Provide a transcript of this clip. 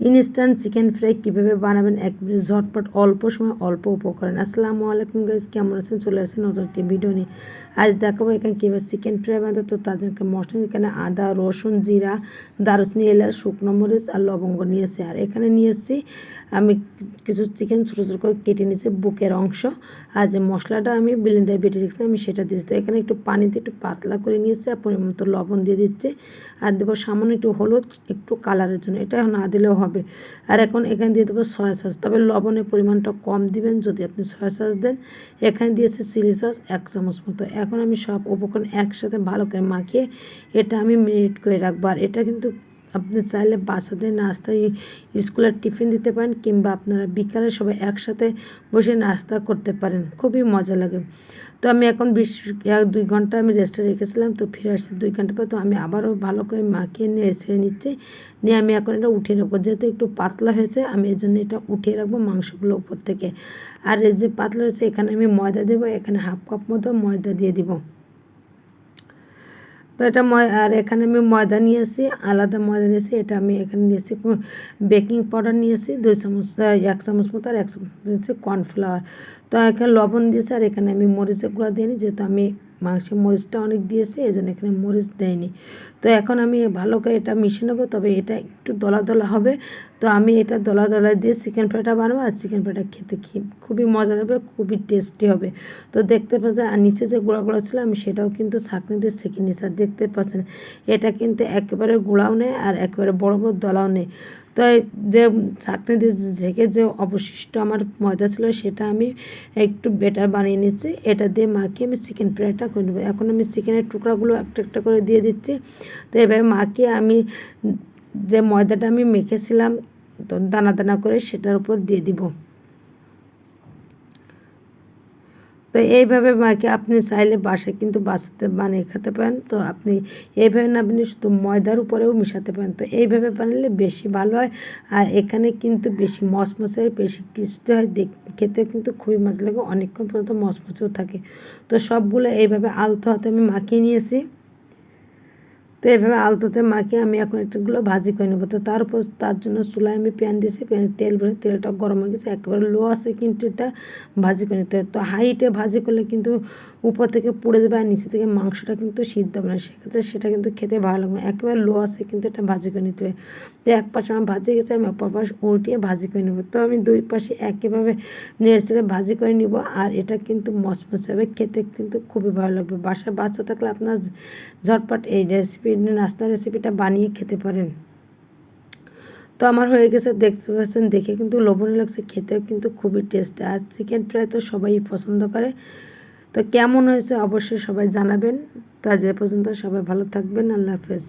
Instant chicken fry কীভাবে বানাবেন একবারে ঝটপট অল্প সময় অল্প উপকরণ। আসসালামু আলাইকুম গাইস, কেমন আছেন? চলে আসছেন নতুন একটি ভিডিও নিয়ে। আজ দেখাবো এখানে কীভাবে চিকেন ফ্রাই বানাতে। তো তার জন্য মশলা এখানে আদা, রসুন, জিরা, দারুচিনি, এলাচ, শুকনো মরিচ আর লবঙ্গ নিয়েছি। আর এখানে নিয়েছি আমি কিছু চিকেন ছোটো ছোটো করে কেটে নিয়েছি বুকের অংশ। আর যে মশলাটা আমি ব্লেন্ডারে বেটে রেখেছি আমি সেটা দিয়েছি। তো এখানে একটু পানি দিয়ে একটু পাতলা করে নিয়েছি আর পরিমাণ মতো লবণ দিয়ে দিচ্ছি। আর দেবো সামান্য একটু হলুদ, একটু কালারের জন্য, এটা না দিলেও হবে। আর এখন এখানে দিয়ে দেবো সয়া সস, তবে লবণের পরিমাণটা কম দিবেন যদি আপনি সয়া সস দেন। এখানে দিয়েছি চিলি সস 1 চামচ মতো। এখন আমি সব উপকরণ একসাথে ভালো করে মাখিয়ে এটা আমি মেরিনেট করে রাখবো। আর এটা কিন্তু আপনি চাইলে বাচ্চাদের নাস্তায় স্কুলের টিফিন দিতে পারেন, কিংবা আপনারা বিকালে সবাই একসাথে বসে নাস্তা করতে পারেন, খুবই মজা লাগে। তো আমি এখন 2 ঘন্টা আমি রেস্টে রেখেছিলাম, তো ফিরে আসছি 2 ঘন্টা পর। তো আমি আবারও ভালো করে মাখিয়ে ছেড়ে নিচ্ছি, নিয়ে আমি এখন এটা উঠিয়ে রাখবো। যেহেতু একটু পাতলা হয়েছে আমি এই জন্য এটা উঠিয়ে রাখবো মাংসগুলো উপর থেকে। আর এই যে পাতলা হয়েছে এখানে আমি ময়দা দেবো, এখানে 1/2 কাপ মতো ময়দা দিয়ে দিব। তো এটা আর এখানে আমি ময়দা নিয়েছি, আলাদা ময়দা নিয়েছি। এটা আমি এখানে নিয়েছি বেকিং পাউডার নিয়েছি 2 চামচ, 1 চামচ মতো, আর 1 চামচ নিয়েছি কর্নফ্লাওয়ার। তো এখানে লবণ দিয়েছি, আর এখানে আমি মরিচের গুঁড়া দিইনি, যেহেতু আমি মাংসের মরিচটা অনেক দিয়েছি এই জন্য এখানে মরিচ দেয়নি। তো এখন আমি ভালো করে এটা মিশিয়ে নেবো, তবে এটা একটু দলা দলা হবে। তো আমি এটা দলা দলা দিয়ে চিকেন ফ্রাইটা বানাবো। আর চিকেন ফ্রাইটা খেতে খুবই মজা হবে, খুবই টেস্টি হবে। তো দেখতে পাচ্ছেন, আর নিচে যে গুঁড়া গুঁড়া ছিল আমি সেটাও কিন্তু ছাঁকনি দিয়ে ছেঁকে নিয়েছি। আর দেখতে পাচ্ছেন এটা কিন্তু একেবারে গুঁড়াও নেই আর একেবারে বড় বড় দলাও নেই। তো যে ছাঁকনি দিয়ে ঝেঁকে যে অবশিষ্ট আমার ময়দা ছিল সেটা আমি একটু বেটার বানিয়ে নিচ্ছি। এটা দিয়ে মাখিয়ে আমি চিকেন ফ্রাইটা করে নেবো। এখন আমি চিকেনের টুকরাগুলো একটা একটা করে দিয়ে দিচ্ছি। তো এভাবে মাখিয়ে আমি যে ময়দাটা আমি মেখেছিলাম তো দানা দানা করে সেটার উপর দিয়ে দিব। তো এইভাবে মাকে আপনি চাইলে বাসায় কিন্তু বাচ্চাতে বানিয়ে খেতে পারেন। তো আপনি এইভাবে না বানিয়ে শুধু ময়দার উপরেও মিশাতে পারেন। তো এইভাবে বানালে বেশি ভালো হয়। আর এখানে কিন্তু বেশি মচমচে, বেশি ক্রিস্পি হয়, খেতে কিন্তু খুবই মজা লাগে, অনেকক্ষণ পর্যন্ত মচমচেও থাকে। তো সবগুলো এইভাবে আলতো হাতে আমি মাখিয়ে নিয়েছি। তো এইভাবে আলতোতে মাখিয়ে আমি এখন এটাগুলো ভাজি করে নেবো। তো তার জন্য চুলায় আমি প্যান দিয়েছি, প্যানে তেল ভরে তেলটা গরম হয়ে গেছে, একেবারে লো আছে কিন্তু এটা ভাজি করে নিতে হবে। তো হাইটে ভাজি করলে কিন্তু উপর থেকে পুড়ে যাবে আর নিচে থেকে মাংসটা কিন্তু সিদ্ধ হবে না, সেক্ষেত্রে সেটা কিন্তু খেতে ভালো লাগবে। একেবারে লো আছে কিন্তু এটা ভাজি করে নিতে হবে। তো এক পাশে আমার ভাজি গেছে, আমি অপর পাশ উল্টিয়ে ভাজি করে নেবো। তো আমি 2 পাশে একইভাবে নেড়ে ভাজি করে নিব। আর এটা কিন্তু মচমচে হবে, খেতে কিন্তু খুবই ভালো লাগবে। বাসায় বাচ্চা থাকলে আপনার ঝটপট এই নাস্তার রেসিপিটা বানিয়ে খেতে পারেন। তো আমার হয়ে গেছে, দেখতে পাচ্ছেন, দেখে কিন্তু লোভনীয় লাগছে, খেতেও কিন্তু খুবই টেস্টি। আর চিকেন ফ্রাই তো সবাই পছন্দ করে। তো কেমন হয়েছে অবশ্যই সবাই জানাবেন। তো আজ এ পর্যন্ত, সবাই ভালো থাকবেন। আল্লাহ হাফেজ।